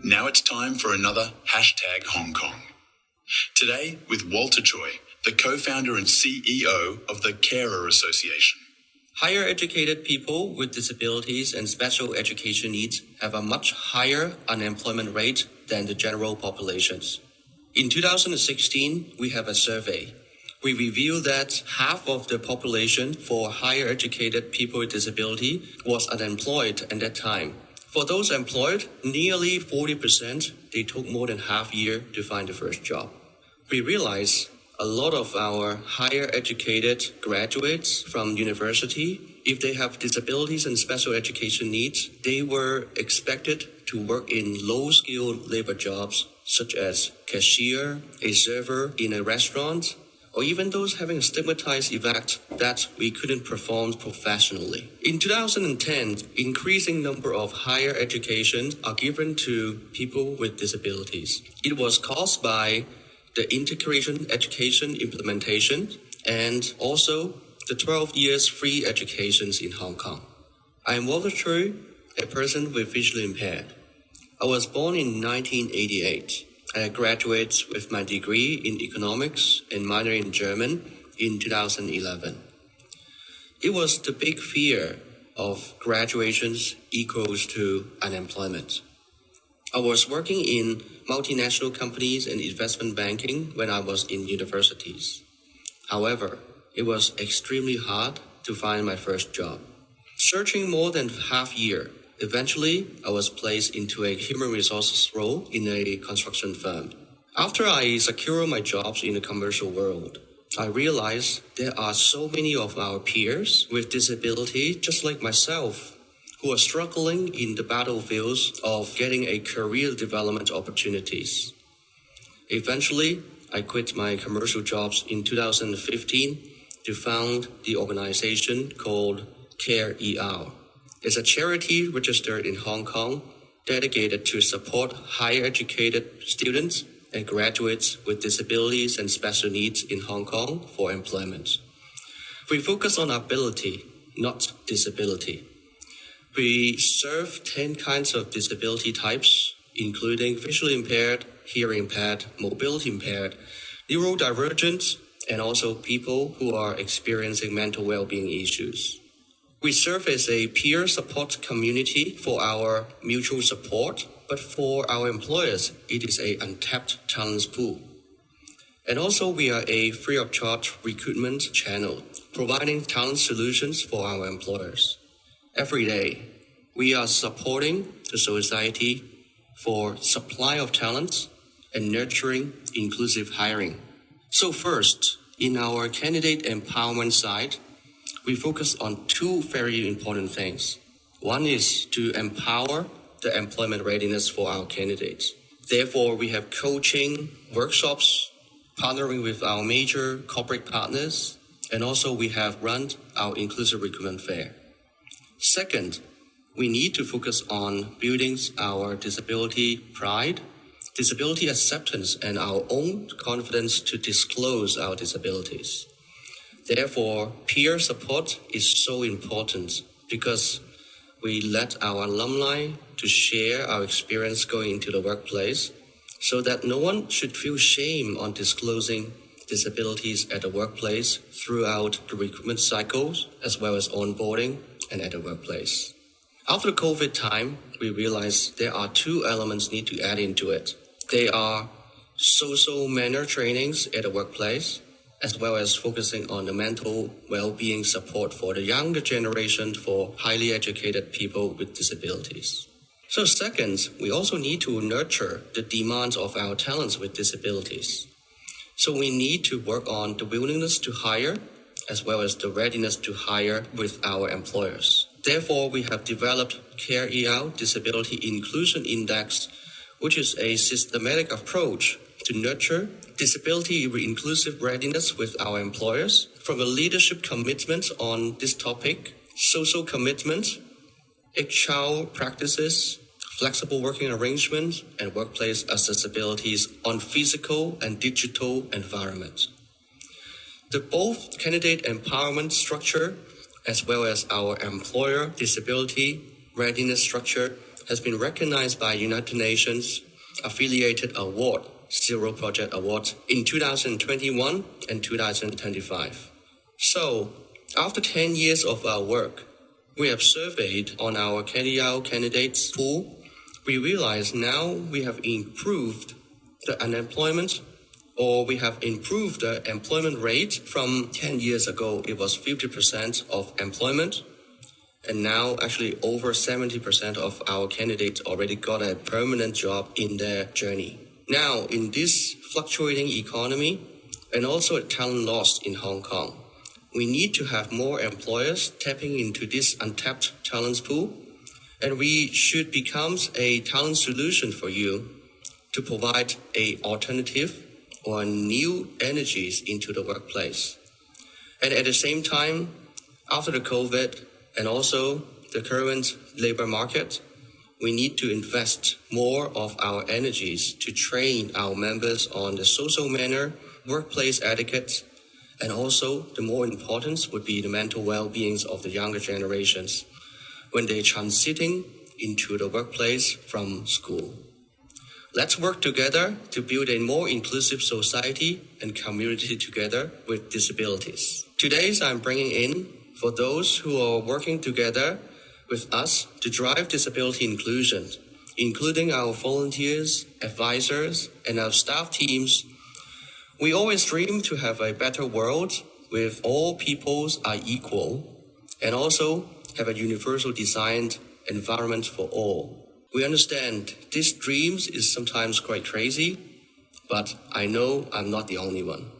Now it's time for another #Hong Kong. Today with Walter Tsui, the co-founder and CEO of the CareER Association. Higher educated people with disabilities and special education needs have a much higher unemployment rate than the general populations. In 2016, we have a survey. We revealed that half of the population for higher educated people with disability was unemployed at that time. For those employed, nearly 40%, they took more than half a year to find the first job. We realize a lot of our higher educated graduates from university, if they have disabilities and special education needs, they were expected to work in low-skilled labor jobs such as cashier, a server in a restaurant, or even those having a stigmatized effect that we couldn't perform professionally. In 2010, increasing number of higher education are given to people with disabilities. It was caused by the integration education implementation and also the 12 years free educations in Hong Kong. I am Walter Tsui, a person with visually impaired. I was born in 1988. I graduated with my degree in economics and minor in German in 2011. It was the big fear of graduations equals to unemployment. I was working in multinational companies and investment banking when I was in universities. However, it was extremely hard to find my first job. Searching more than half year, eventually, I was placed into a human resources role in a construction firm. After I secured my jobs in the commercial world, I realized there are so many of our peers with disability, just like myself, who are struggling in the battlefields of getting a career development opportunities. Eventually, I quit my commercial jobs in 2015 to found the organization called CareER. It's a charity registered in Hong Kong dedicated to support higher educated students and graduates with disabilities and special needs in Hong Kong for employment. We focus on ability, not disability. We serve 10 kinds of disability types, including visually impaired, hearing impaired, mobility impaired, neurodivergent, and also people who are experiencing mental well-being issues. We serve as a peer support community for our mutual support, but for our employers, it is an untapped talent pool. And also we are a free of charge recruitment channel, providing talent solutions for our employers. Every day, we are supporting the society for supply of talent and nurturing inclusive hiring. So first, in our candidate empowerment side, we focus on two very important things. One is to empower the employment readiness for our candidates. Therefore, we have coaching workshops, partnering with our major corporate partners, and also we have run our inclusive recruitment fair. Second, we need to focus on building our disability pride, disability acceptance, and our own confidence to disclose our disabilities. Therefore, peer support is so important because we let our alumni to share our experience going into the workplace so that no one should feel shame on disclosing disabilities at the workplace throughout the recruitment cycles as well as onboarding and at the workplace. After the COVID time, we realized there are two elements need to add into it. They are social manner trainings at the workplace, as well as focusing on the mental well-being support for the younger generation for highly educated people with disabilities. So second, we also need to nurture the demands of our talents with disabilities. So we need to work on the willingness to hire, as well as the readiness to hire with our employers. Therefore, we have developed CareER Disability Inclusion Index, which is a systematic approach to nurture disability inclusive readiness with our employers, from a leadership commitment on this topic, social commitment, HR practices, flexible working arrangements, and workplace accessibilities on physical and digital environments. The both candidate empowerment structure as well as our employer disability readiness structure has been recognized by United Nations Affiliated Award, Zero Project Award, in 2021 and 2025. So, after 10 years of our work, we have surveyed on our CareER candidates pool. We realize now we have improved the unemployment, or we have improved the employment rate. From 10 years ago, it was 50% of employment, and now actually over 70% of our candidates already got a permanent job in their journey. Now, in this fluctuating economy and also a talent loss in Hong Kong, we need to have more employers tapping into this untapped talent pool, and we should become a talent solution for you to provide an alternative or new energies into the workplace. And at the same time, after the COVID and also the current labor market, we need to invest more of our energies to train our members on the social manner, workplace etiquette, and also the more important would be the mental well-being of the younger generations when they're transiting into the workplace from school. Let's work together to build a more inclusive society and community together with disabilities. Today, I'm bringing in for those who are working together with us to drive disability inclusion, including our volunteers, advisors, and our staff teams. We always dream to have a better world where all peoples are equal and also have a universal designed environment for all. We understand this dream is sometimes quite crazy, but I know I'm not the only one.